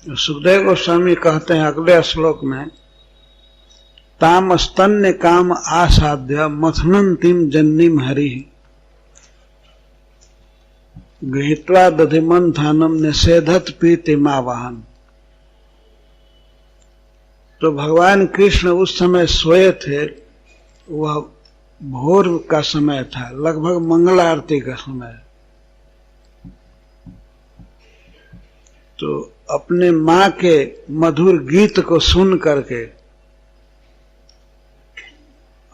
सुखदेव गोस्वामी कहते हैं अगले श्लोक में, ताम स्तन्य काम आसाध्य मथनंतिम जन्नीम हरि गृहीत्वा दधिमंथानम निषेधत प्रीतिमावाहन। तो भगवान कृष्ण उस समय सोए थे, वह भोर का समय था, लगभग मंगल आरती का समय। तो अपने मां के मधुर गीत को सुन करके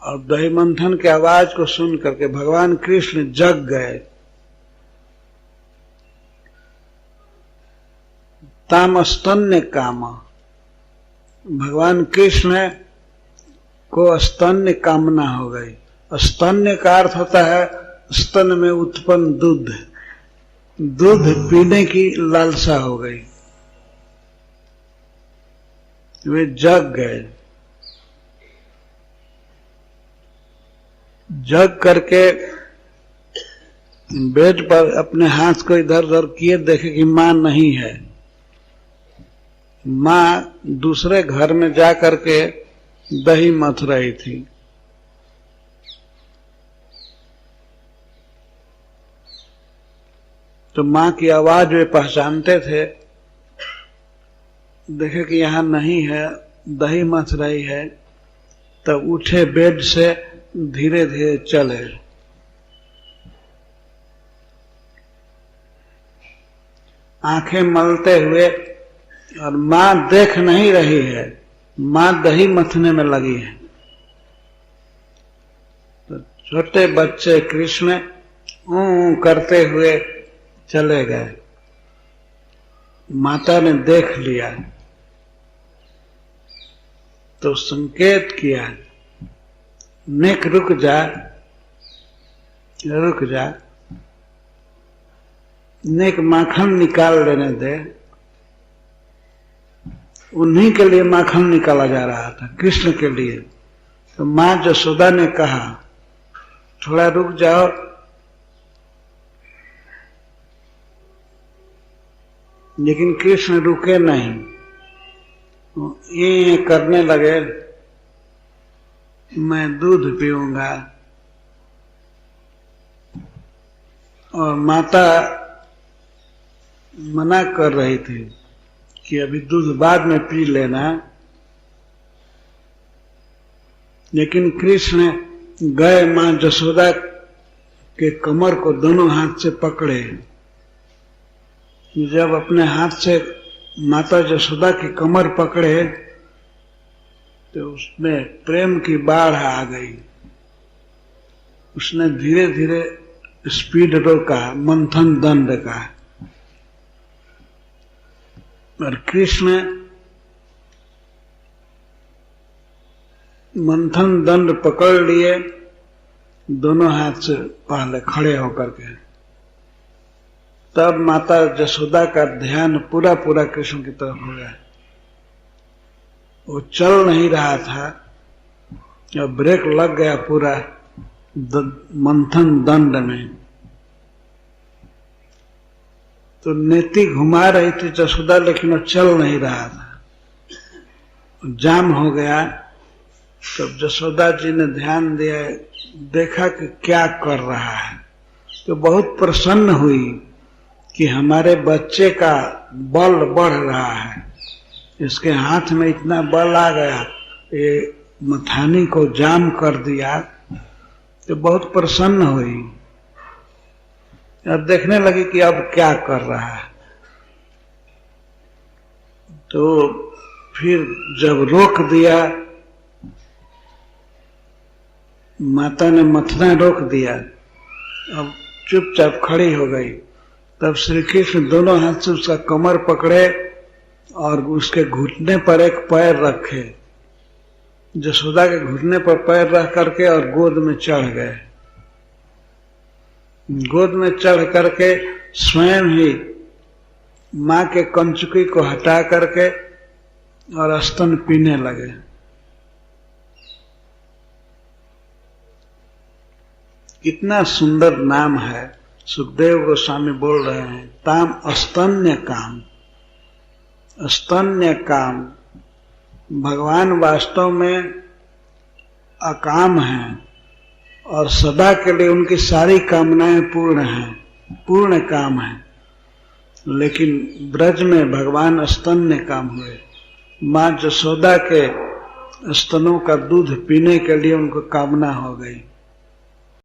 और दही मंथन की आवाज को सुन करके भगवान कृष्ण जग गए। ताम स्तन्य काम, भगवान कृष्ण को स्तन्य कामना हो गई। स्तन्य का अर्थ होता है स्तन में उत्पन्न दूध, दूध पीने की लालसा हो गई, वे जग गए। जग करके बेड पर अपने हाथ को इधर उधर किए, देखे कि मां नहीं है। मां दूसरे घर में जा करके दही मथ रही थी। तो मां की आवाज वे पहचानते थे, देखे कि यहां नहीं है, दही मथ रही है, तब उठे बेड से, धीरे धीरे चले। आंखें मलते हुए, और मां देख नहीं रही है, मां दही मथने में लगी है। तो छोटे बच्चे कृष्ण करते हुए चले गए। माता ने देख लिया तो संकेत किया, नेक रुक जा, रुक जा, नेक माखन निकाल लेने दे। उन्हीं के लिए माखन निकाला जा रहा था, कृष्ण के लिए। तो मां जसोदा ने कहा, थोड़ा रुक जाओ। लेकिन कृष्ण रुके नहीं, ये करने लगे, मैं दूध पीऊंगा। और माता मना कर रही थी कि अभी दूध बाद में पी लेना। लेकिन कृष्ण गए, मां जसोदा के कमर को दोनों हाथ से पकड़े। जब अपने हाथ से माता जसोदा की कमर पकड़े तो उसमें प्रेम की बाढ़ आ गई। उसने धीरे धीरे स्पीड रोका, मंथन दंड का। और कृष्ण मंथन दंड पकड़ लिए, दोनों हाथ से पहले खड़े होकर के। तब माता जसोदा का ध्यान पूरा पूरा कृष्ण की तरफ हो गया। वो चल नहीं रहा था, और ब्रेक लग गया पूरा मंथन दंड में। तो नेति घुमा रही थी जसोदा, लेकिन वो चल नहीं रहा था, जाम हो गया। तब जसोदा जी ने ध्यान दिया, देखा कि क्या कर रहा है, तो बहुत प्रसन्न हुई कि हमारे बच्चे का बल बढ़ रहा है। इसके हाथ में इतना बल आ गया, ये मथानी को जाम कर दिया। तो बहुत प्रसन्न हुई। अब देखने लगी कि अब क्या कर रहा है। तो फिर जब रोक दिया, माता ने मथना रोक दिया, अब चुपचाप खड़ी हो गई। तब श्री कृष्ण दोनों हाथ से उसका कमर पकड़े और उसके घुटने पर एक पैर रखे, जसोदा के घुटने पर पैर रख करके, और गोद में चढ़ गए। गोद में चढ़ करके स्वयं ही मां के कंचुकी को हटा करके और स्तन पीने लगे। कितना सुंदर नाम है। सुखदेव गोस्वामी बोल रहे हैं, ताम स्तन्य काम। स्तन्य काम, भगवान वास्तव में अकाम हैं और सदा के लिए उनकी सारी कामनाएं पूर्ण हैं, पूर्ण काम है। लेकिन ब्रज में भगवान स्तन्य काम हुए। मां जसोदा के स्तनों का दूध पीने के लिए उनको कामना हो गई।